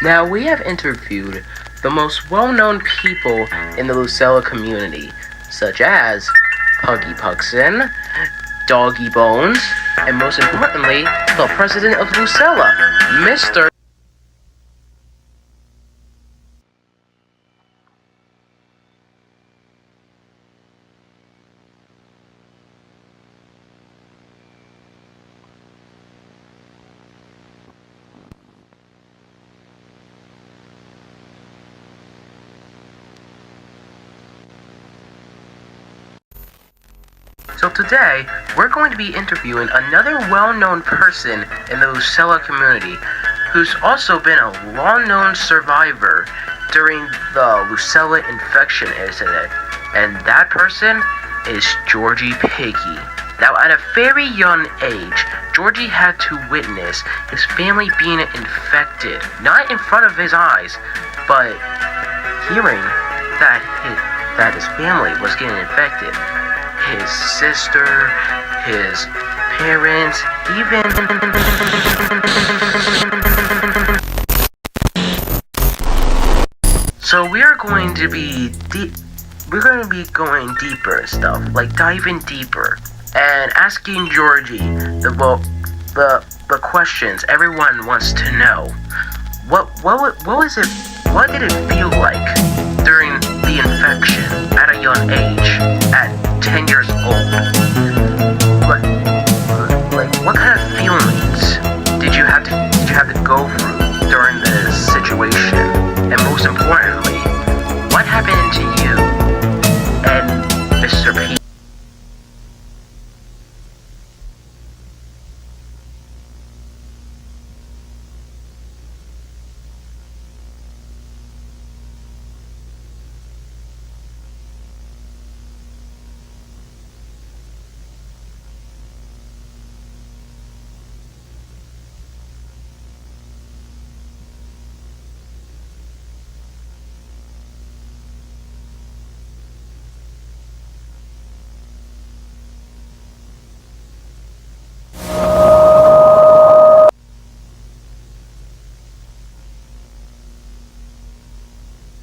Now, we have interviewed the most well-known people in the Lucella community, such as Puggy Puxin, Doggy Bones, and most importantly, the president of Lucella, Mr. So today, we're going to be interviewing another well-known person in the Lucella community who's also been a long-known survivor during the Lucella infection incident. And that person is Georgie Piggy. Now, at a very young age, Georgie had to witness his family being infected, not in front of his eyes, but hearing that his family was getting infected. His sister, his parents, even so we're going to be going deeper and stuff, like diving deeper and asking Georgie the questions everyone wants to know. What was it? What did it feel like during the infection at a young age, at 10 years old? Like what kind of feelings did you have to go through during this situation? And most importantly, what happened to you and Mr. P?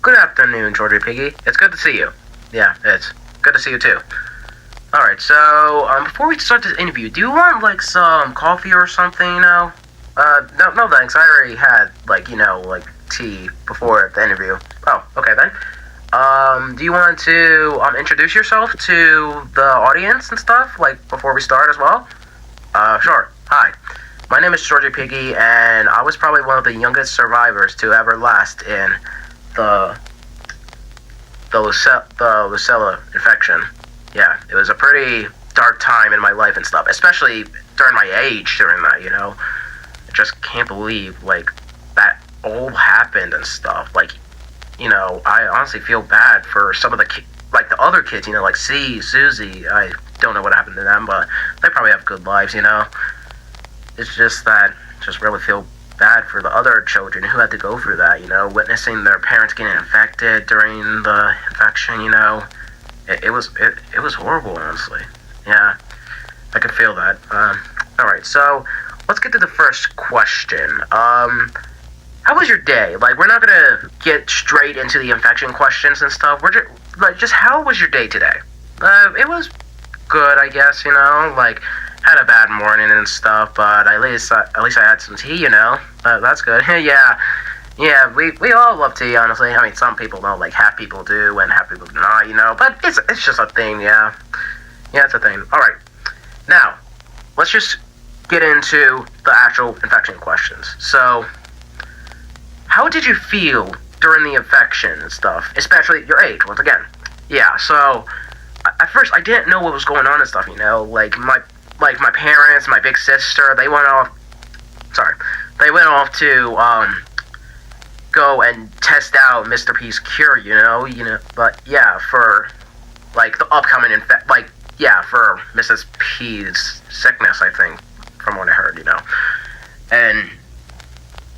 Good afternoon, Georgie Piggy. It's good to see you. Yeah, it's good to see you too. Alright, so, before we start this interview, do you want, like, some coffee or something, No, thanks. I already had, tea before the interview. Oh, okay then. Do you want to, introduce yourself to the audience and stuff, like, before we start as well? Sure. Hi. My name is Georgie Piggy, and I was probably one of the youngest survivors to ever last in the Lucella infection. Yeah, it was a pretty dark time in my life and stuff, especially during my age during that, I just can't believe, that all happened and stuff. I honestly feel bad for some of the the other kids, like C, Susie. I don't know what happened to them, but they probably have good lives, It's just that, just really feel bad for the other children who had to go through that, witnessing their parents getting infected during the infection, It was horrible, honestly. Yeah, I could feel that. Alright, so let's get to the first question. How was your day? We're not gonna get straight into the infection questions and stuff. We're just how was your day today? It was good, I guess, had a bad morning and stuff, but at least I had some tea, that's good. Yeah, we all love tea, honestly. I mean, some people don't, half people do and half people do not, but it's just a thing, yeah. Yeah, it's a thing. Alright, now, let's just get into the actual infection questions. So, how did you feel during the infection and stuff, especially your age, once again? Yeah, so, at first, I didn't know what was going on and stuff, my parents, my big sister, they went off to, go and test out Mr. P's cure, but yeah, for, the upcoming for Mrs. P's sickness, I think, from what I heard, and,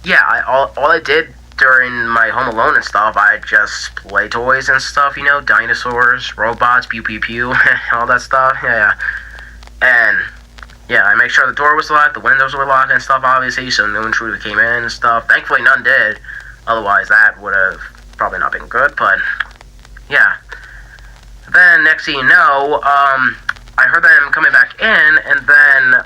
yeah, all I did during my home alone and stuff, I just play toys and stuff, dinosaurs, robots, pew pew pew, all that stuff, yeah. And, yeah, I make sure the door was locked, the windows were locked and stuff, obviously, so no intruder came in and stuff. Thankfully, none did. Otherwise, that would have probably not been good. But yeah. Then next thing you know, I heard them coming back in, and then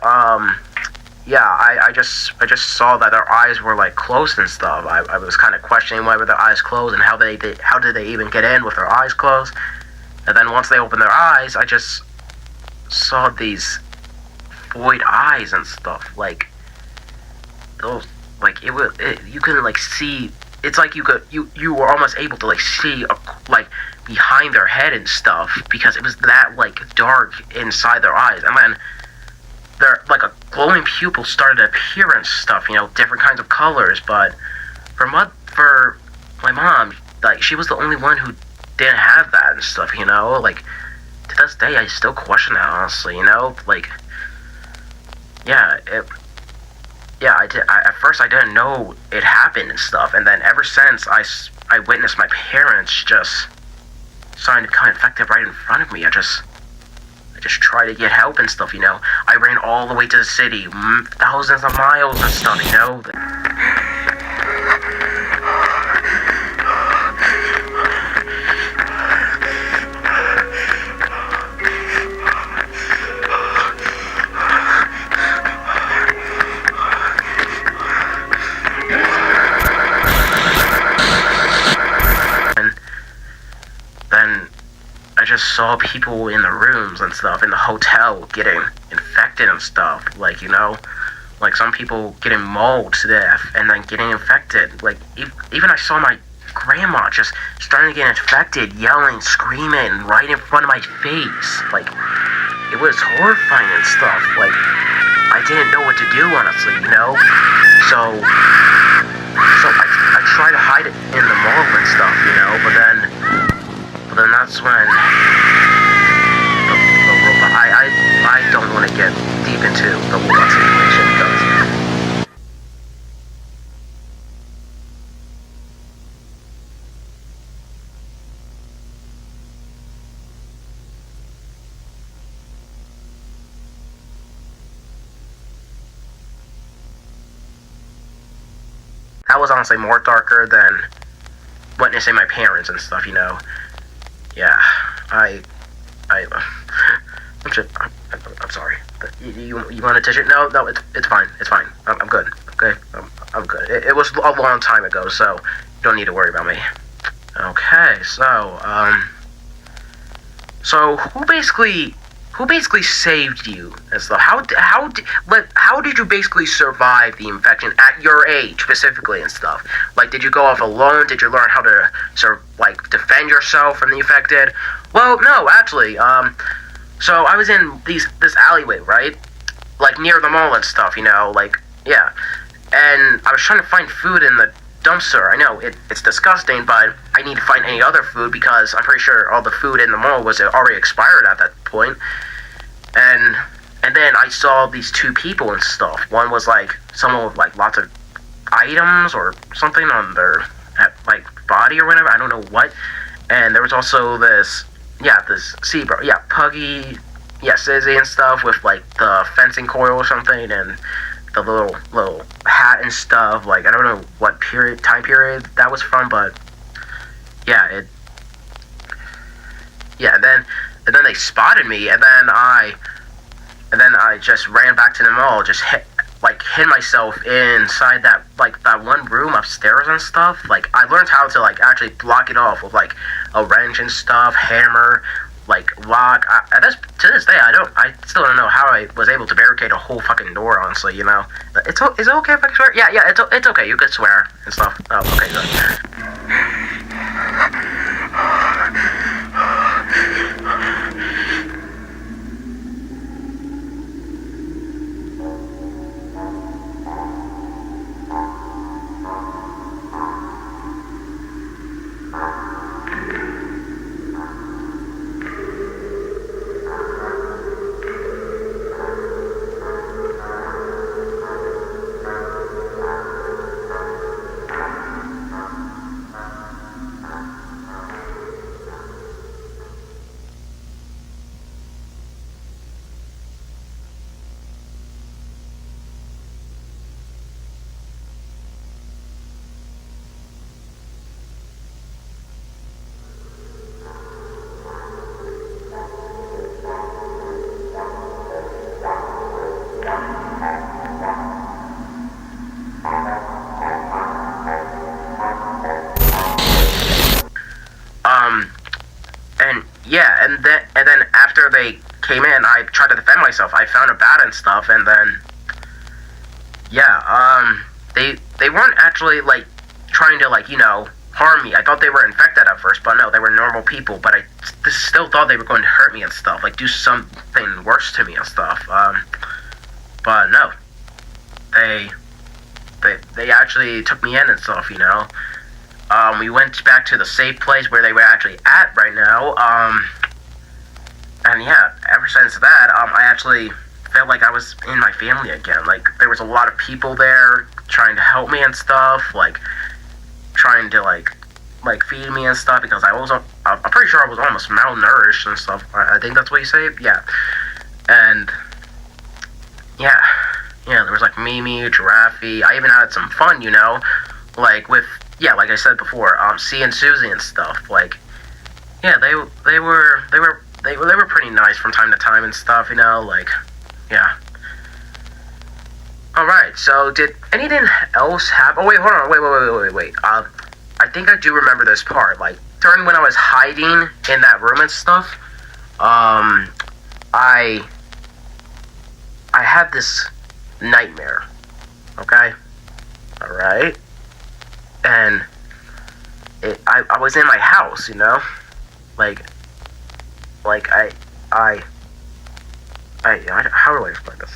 yeah, I just saw that their eyes were like closed and stuff. I was kind of questioning why were their eyes closed and how did they even get in with their eyes closed. And then once they opened their eyes, I just saw these void eyes and stuff. Like those, like you couldn't like see. It's like you were almost able to like see like behind their head and stuff because it was that like dark inside their eyes. And then their like a glowing pupil started to appear and stuff. You know, different kinds of colors. But for my mom, like she was the only one who didn't have that and stuff. You know, like to this day I still question that honestly. You know, like yeah, at first I didn't know it happened and stuff, and then ever since I witnessed my parents just starting to become infected right in front of me, I just tried to get help and stuff, you know. I ran all the way to the city, thousands of miles and stuff, you know. Saw people in the rooms and stuff in the hotel getting infected and stuff, like, you know, like some people getting mauled to death and then getting infected. Like even I saw my grandma just starting to get infected, yelling, screaming right in front of my face. Like it was horrifying and stuff. Like I didn't know what to do honestly, you know. So I tried to hide it in the mall and stuff, you know, but then that's when I don't want to get deep into the Roblox situation because that was honestly more darker than witnessing my parents and stuff, you know. Yeah, I'm sorry. You want a tissue? No, it's fine. It's fine. I'm good. Okay, I'm good. It was a long time ago, so you don't need to worry about me. Okay, so who basically saved you and stuff? How did you basically survive the infection at your age specifically and stuff? Like, did you go off alone? Did you learn how to defend yourself from the infected? Well, no, actually, so I was in this alleyway, right? Like near the mall and stuff, you know, like yeah. And I was trying to find food in the dumpster. I know it's disgusting, but I need to find any other food because I'm pretty sure all the food in the mall was already expired at that point. And then I saw these two people and stuff. One was like someone with like lots of items or something on their like body or whatever. I don't know what. And there was also this zebra, Puggy, Sizzy and stuff with like the fencing coil or something and the little hat and stuff. Like I don't know what time period that was from, but yeah, and then they spotted me, and then I just ran back to the mall, just hid myself inside that one room upstairs and stuff. Like I learned how to like actually block it off with like a wrench and stuff, hammer, like lock. To this day, I still don't know how I was able to barricade a whole fucking door. Honestly, you know, is it okay if I swear? Yeah, it's okay. You can swear and stuff. Oh, okay, good. they came in, I tried to defend myself. I found a bat and stuff, and then yeah, they weren't actually like trying to like harm me. I thought they were infected at first, but no, they were normal people. But I still thought they were going to hurt me and stuff, like do something worse to me and stuff. But no, they actually took me in and stuff. We went back to the safe place where they were actually at right now. And yeah, ever since that, I actually felt like I was in my family again. Like, there was a lot of people there trying to help me and stuff, like, trying to, like feed me and stuff, because I'm pretty sure I was almost malnourished and stuff. I think that's what you say? Yeah. And, yeah, there was, like, Mimi, Giraffe. I even had some fun, like, with, yeah, like I said before, C and Susie and stuff. Like, yeah, they were pretty nice from time to time and stuff, like, yeah. Alright, so did anything else happen? Oh, wait, hold on, wait. I think I do remember this part. Like, during when I was hiding in that room and stuff, I had this nightmare, okay? Alright? And I was in my house, Like, how do I explain this?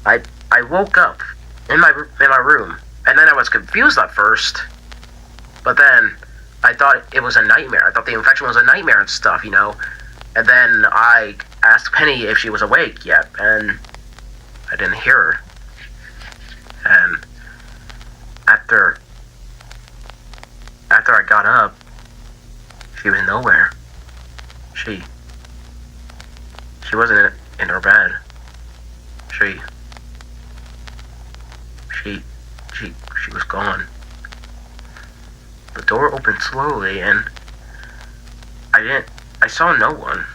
I woke up in my room, and then I was confused at first, but then I thought it was a nightmare. I thought the infection was a nightmare and stuff, And then I asked Penny if she was awake yet, and I didn't hear her. And after I got up, she was nowhere. She wasn't in her bed. She was gone. The door opened slowly, and I saw no one.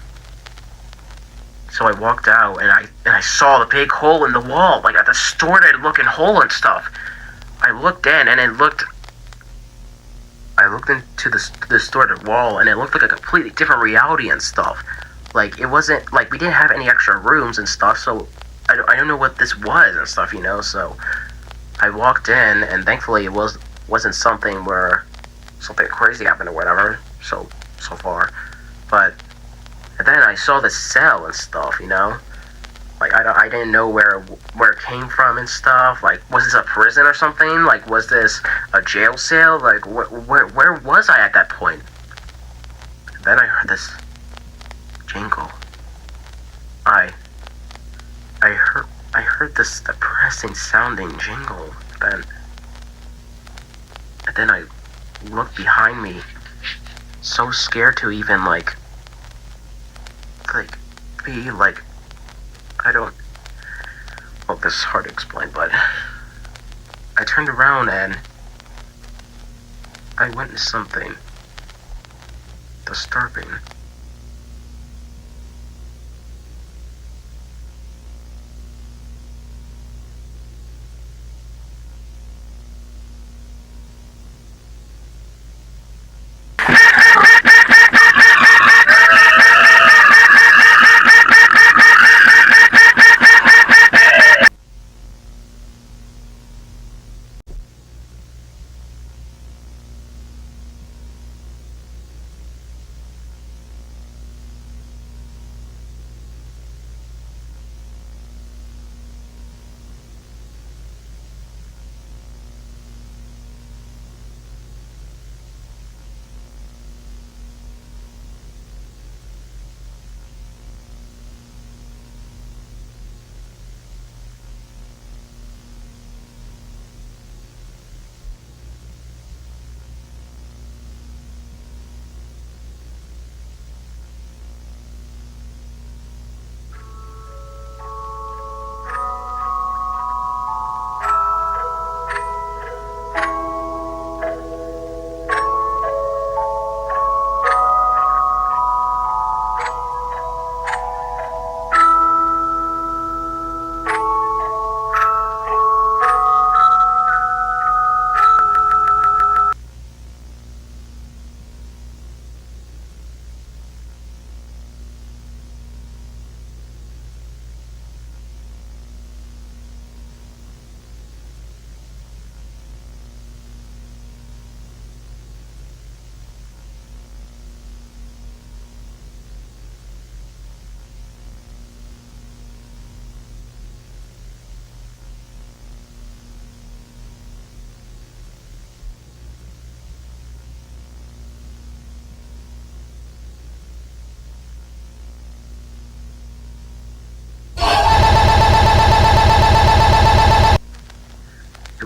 So I walked out, and I saw the big hole in the wall, like a distorted looking hole and stuff. I looked in, and I looked into the distorted wall, and it looked like a completely different reality and stuff. Like, it wasn't, like, we didn't have any extra rooms and stuff, so I don't know what this was and stuff, so I walked in, and thankfully it wasn't something where something crazy happened or whatever, so far, but then I saw the cell and stuff, like, I didn't know where it came from and stuff. Like, was this a prison or something? Like, was this a jail cell? Like, where was I at that point? And then I heard this jingle. I heard this depressing sounding jingle. And then I looked behind me, so scared to even be like, well, this is hard to explain, but I turned around and I witnessed something disturbing.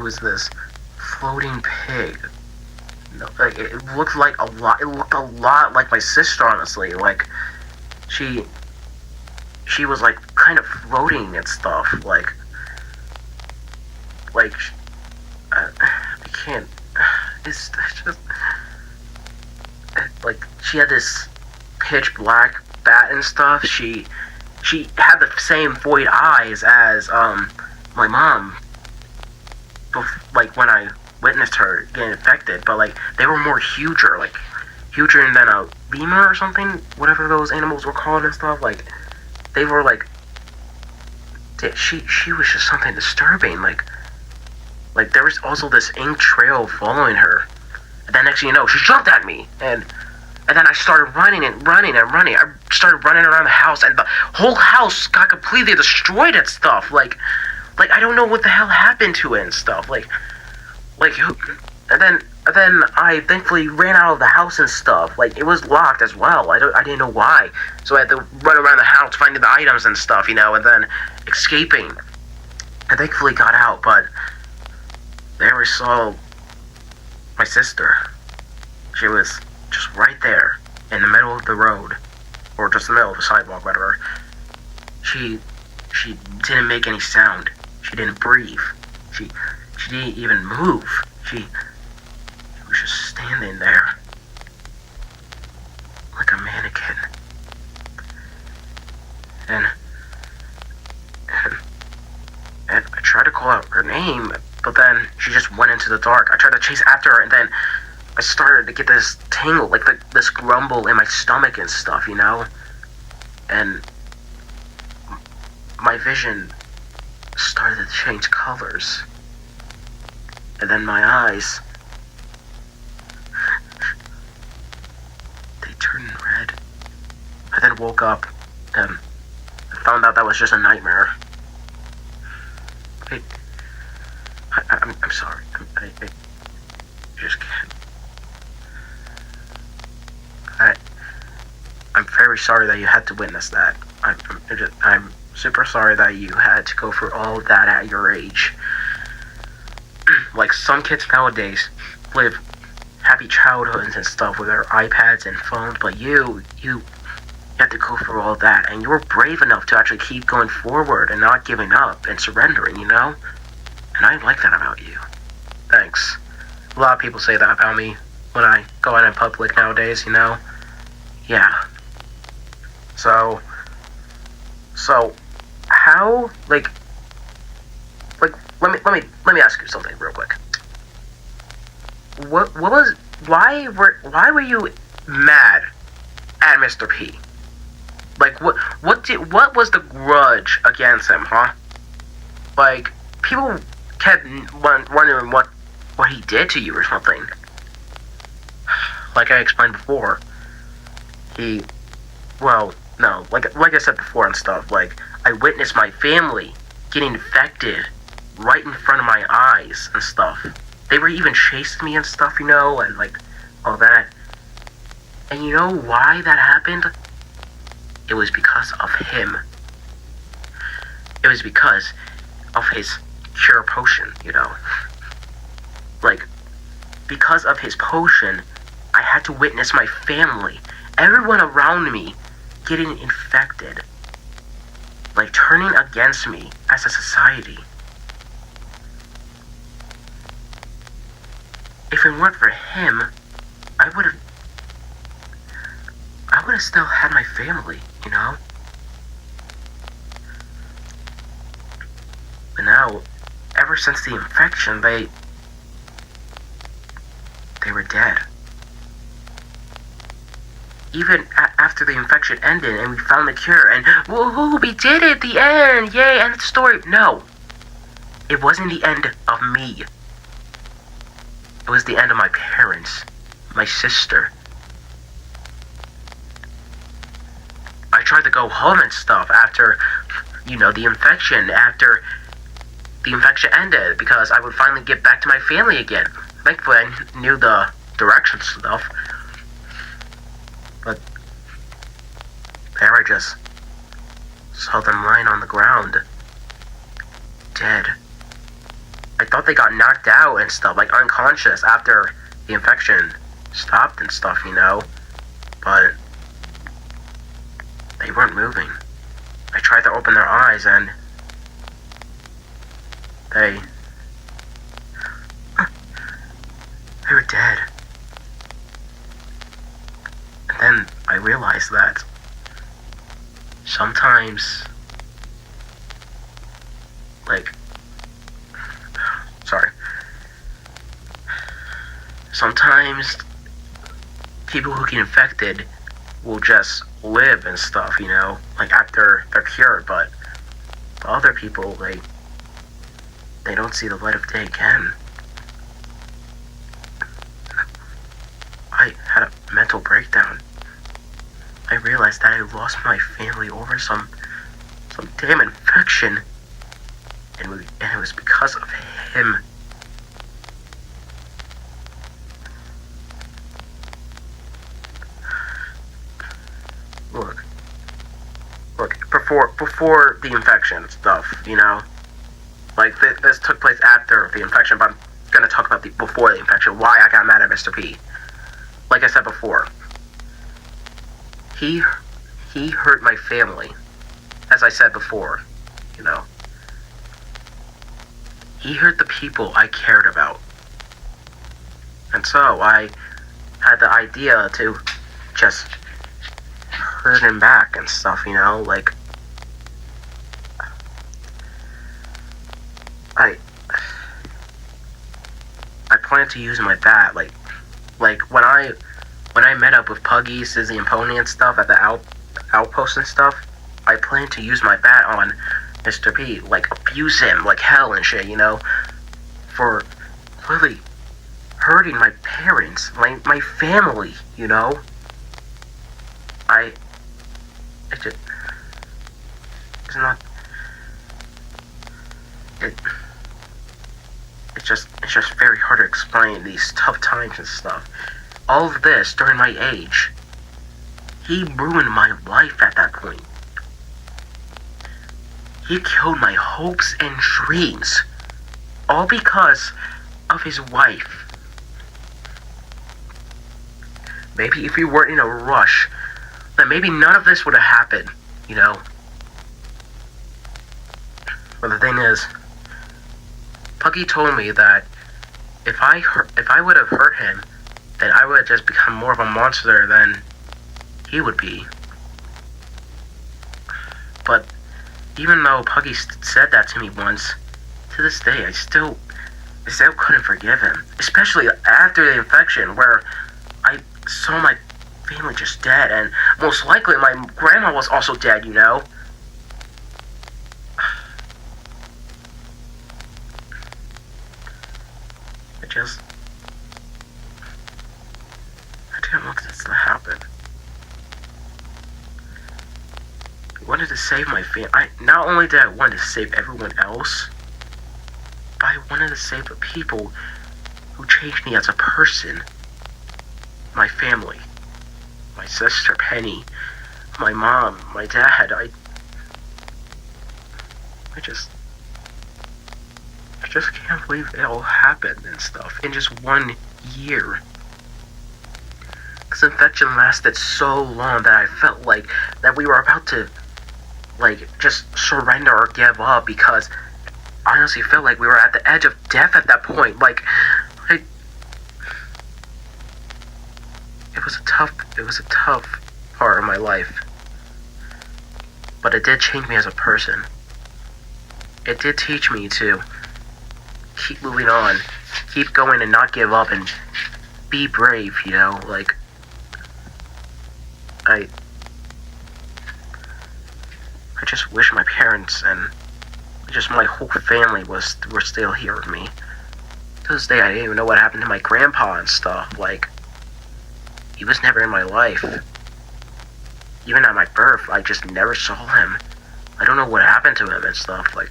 was this floating pig. No, like it looked like a lot. It looked a lot like my sister, honestly. Like she was like kind of floating and stuff. Like I can't. It's just like she had this pitch black bat and stuff. She had the same void eyes as my mom. Like when I witnessed her getting infected, but like they were more huger than a lemur or something, whatever those animals were called and stuff. Like they were like she was just something disturbing. Like there was also this ink trail following her, and then next thing you know, she jumped at me, and then I started running. I started running around the house, and the whole house got completely destroyed and stuff. Like I don't know what the hell happened to it and stuff. And then I thankfully ran out of the house and stuff. Like it was locked as well. I didn't know why, so I had to run around the house finding the items and stuff, and then escaping. I thankfully got out, but there we saw my sister. She was just right there in the middle of the road, or just the middle of the sidewalk, whatever. She didn't make any sound. She didn't breathe. She didn't even move. She was just standing there like a mannequin. And I tried to call out her name, but then she just went into the dark. I tried to chase after her, and then I started to get this tingle, like this grumble in my stomach and stuff, and my vision started to change colors, and then my eyes, they turned red. I then woke up and found out that was just a nightmare. I'm sorry. I just can't. I'm very sorry that you had to witness that. I'm super sorry that you had to go through all of that at your age. Like some kids nowadays live happy childhoods and stuff with their iPads and phones, but you have to go through all that, and you were brave enough to actually keep going forward and not giving up and surrendering, And I like that about you. Thanks. A lot of people say that about me when I go out in public nowadays, Yeah. So how let me ask you something real quick. Why were you mad at Mr. P? Like what was the grudge against him, huh? Like people kept wondering what he did to you or something. Like I explained before, like I said before and stuff, like I witnessed my family getting infected right in front of my eyes and stuff. They were even chasing me and stuff, and like all that. And you know why that happened? It was because of him. It was because of his cure potion, Like, because of his potion, I had to witness my family, everyone around me, getting infected. Like, turning against me as a society. If it weren't for him, I would have still had my family, But now, ever since the infection, they were dead. Even after the infection ended and we found the cure and woohoo, we did it, the end, yay, end of the story. No, it wasn't the end of me. It was the end of my parents, my sister. I tried to go home and stuff after, the infection, after the infection ended, because I would finally get back to my family again. Thankfully, I knew the directions stuff. But there I just saw them lying on the ground, dead. I thought they got knocked out and stuff, like unconscious after the infection stopped and stuff, but they weren't moving. I tried to open their eyes and they were dead. And then I realized that sometimes, sometimes people who get infected will just live and stuff, like after they're cured, but other people, they don't see the light of day again. I had a mental breakdown. I realized that I lost my family over some damn infection, and it was because of him. Look, before the infection stuff, this took place after the infection, but I'm gonna talk about before the infection, why I got mad at Mr. P. Like I said before, he hurt my family, as I said before, He hurt the people I cared about. And so I had the idea to just hurt him back and stuff, I planned to use my bat, like when I met up with Puggy, Sizzy, and Pony and stuff at the outpost and stuff, I planned to use my bat on Mr. P, abuse him like hell and shit, for really hurting my parents, my family, it's just very hard to explain these tough times and stuff. All of this during my age. He ruined my life at that point. He killed my hopes and dreams. All because of his wife. Maybe if we weren't in a rush, then maybe none of this would have happened, But the thing is, Puggy told me that if I would have hurt him, then I would have just become more of a monster than he would be. But even though Puggy said that to me once, to this day, I still couldn't forgive him. Especially after the infection, where I saw my family just dead, and most likely my grandma was also dead, I didn't want this to happen. I wanted to save my family. Not only did I want to save everyone else, but I wanted to save the people who changed me as a person. My family. My sister, Penny. My mom. My dad. I just can't believe it all happened and stuff in just 1 year. This infection lasted so long that I felt like that we were about to, just surrender or give up, because I honestly felt like we were at the edge of death at that point. It was a tough part of my life. But it did change me as a person. It did teach me to keep moving on, keep going and not give up and be brave, I just wish my parents and just my whole family were still here with me. To this day, I didn't even know what happened to my grandpa and stuff. He was never in my life. Even at my birth, I just never saw him. I don't know what happened to him and stuff, and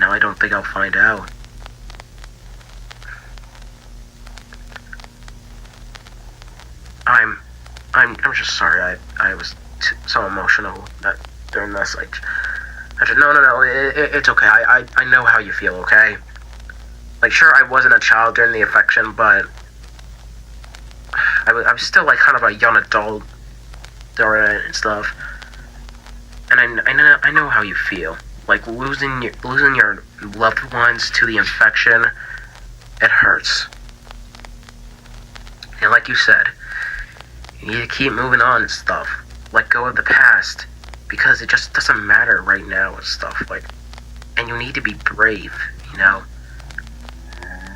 now I don't think I'll find out. I'm just sorry. I was so emotional during this. No. It's okay. I know how you feel. Okay. Like, sure, I wasn't a child during the infection, but I was still like kind of a young adult during it and stuff. And I know how you feel. Like losing your loved ones to the infection, it hurts. And like you said, you need to keep moving on and stuff. Let go of the past because it just doesn't matter right now and stuff. Like, and you need to be brave, you know?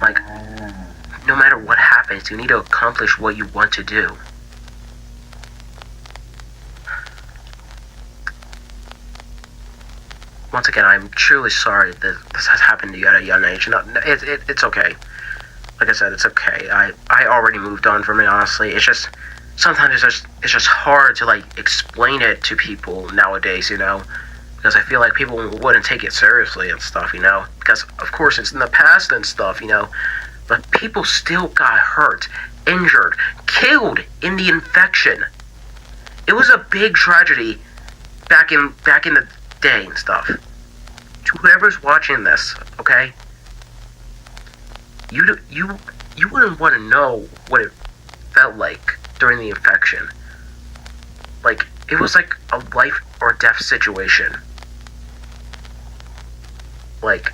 Like, no matter what happens, you need to accomplish what you want to do. Once again, I'm truly sorry that this has happened to you at a young age. No, it's okay. Like I said, it's okay. I already moved on from it, honestly. It's just, sometimes it's just hard to, like, explain it to people nowadays, you know? Because I feel like people wouldn't take it seriously and stuff, you know? Because, of course, it's in the past and stuff, you know? But people still got hurt, injured, killed in the infection. It was a big tragedy back in the day and stuff. To whoever's watching this, okay? You wouldn't want to know what it felt like during the infection. Like, it was like a life or death situation. Like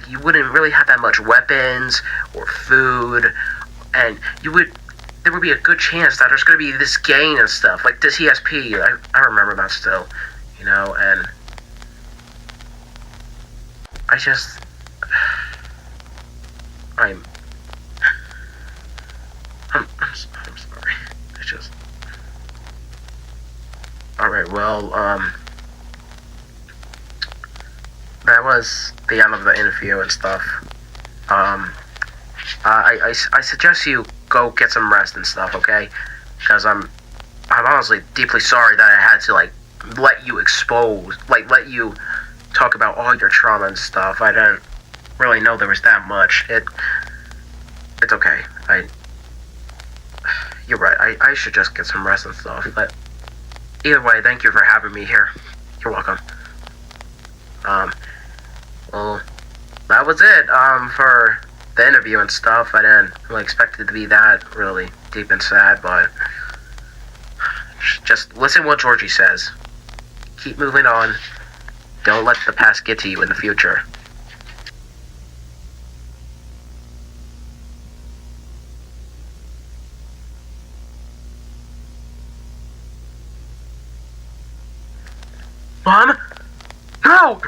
you wouldn't really have that much weapons or food, and there would be a good chance that there's going to be this gang and stuff, like this ESP, I remember that still, you know, and I'm sorry, it's just, alright, well, that was the end of the interview and stuff. I suggest you go get some rest and stuff, okay? Because I'm honestly deeply sorry that I had to, like, let you let you talk about all your trauma and stuff. I didn't really know there was that much. It's okay. You're right. I should just get some rest and stuff. But either way, thank you for having me here. You're welcome. Well, that was it, for the interview and stuff. I didn't really expect it to be that really deep and sad, but just listen to what Georgie says. Keep moving on. Don't let the past get to you in the future. Mom? No!